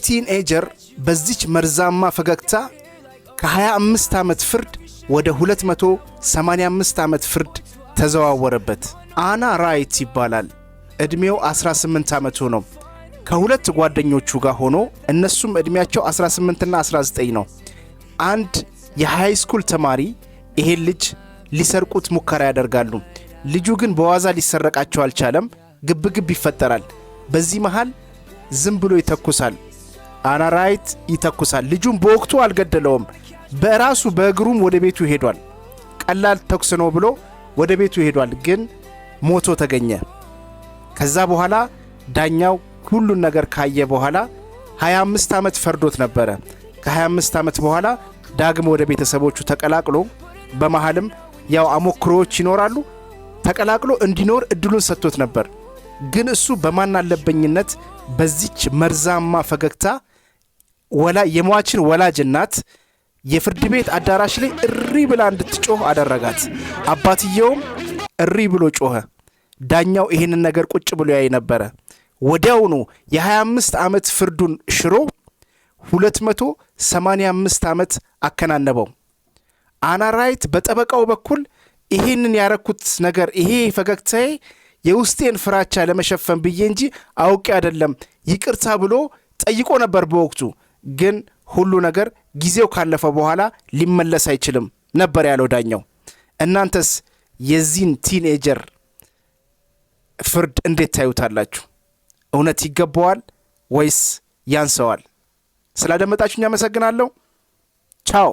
ቲንኤጀር በዚች መርዛማ ፈገግታ ከ25 ዓመት ፍርድ ወደ 285 ዓመት ፍርድ ተዘዋወረበት። አና ራይት ይባላል። ዕድሜው 18 ዓመቱ ነው። ከሁለት ጓደኞቹ ጋር ሆኖ እነሱም ዕድሜያቸው 18 እና 19 ነው። አንድ የሃይ ስኩል ተማሪ ይሄን ልጅ ሊሰርቁት ሙከራ ያደርጋሉ። ልጁ ግን በዋዛ ሊሰረቃቸው አልቻለም። ግብግብ ይፈጠራል። በዚህ መሃል ዝም ብሎ ይተኩሳል። አና ራይት ይተኩሳል። ልጁን በወቅቱ አልገደለውም። በራሱ በእግሩም ወደ ቤቱ ሄዷል። ቀላል ተኩስ ነው ብሎ ወደ ቤቱ ሄዷል፣ ግን ሞቶ ተገኘ። ከዛ በኋላ ዳኛው ሁሉን ነገር ካየ በኋላ 25 ዓመት ፈርዶት ነበረ። ከ25 ዓመት በኋላ ዳግም ወደ ቤተሰቦቹ ተቀላቅሎ በመሃልም ያው አሞክሮዎች ይኖራሉ ተቀላቅሎ እንዲኖር እድሉን ሰጥቶት ነበር። ግን እሱ በማን አለበኝነት በዚች መርዛማ ፈገግታ የሟችን ወላጅ እናት የፍርድ ቤት አዳራሽ ላይ እሪ ብላ እንድትጮህ አደረጋት። አባትየውም እሪ ብሎ ጮኸ። ዳኛው ይሄንን ነገር ቁጭ ብሎ ያይ ነበረ። ወዲያውኑ የ25 ዓመት ፍርዱን ሽሮ 285 ዓመት አከናነበው። አና ራይት በጠበቃው በኩል ይሄንን ያረኩት ነገር ይሄ ፈገግታዬ የውስጤን ፍራቻ ለመሸፈን ብዬ እንጂ አውቄ አይደለም ይቅርታ ብሎ ጠይቆ ነበር በወቅቱ። ግን ሁሉ ነገር ጊዜው ካለፈ በኋላ ሊመለስ አይችልም ነበር ያለው ዳኛው። እናንተስ የዚህን ቲንኤጀር ፍርድ እንዴት ታዩታላችሁ? እውነት ይገባዋል ወይስ ያንሰዋል? ስላደመጣችሁኝ አመሰግናለሁ። ቻው።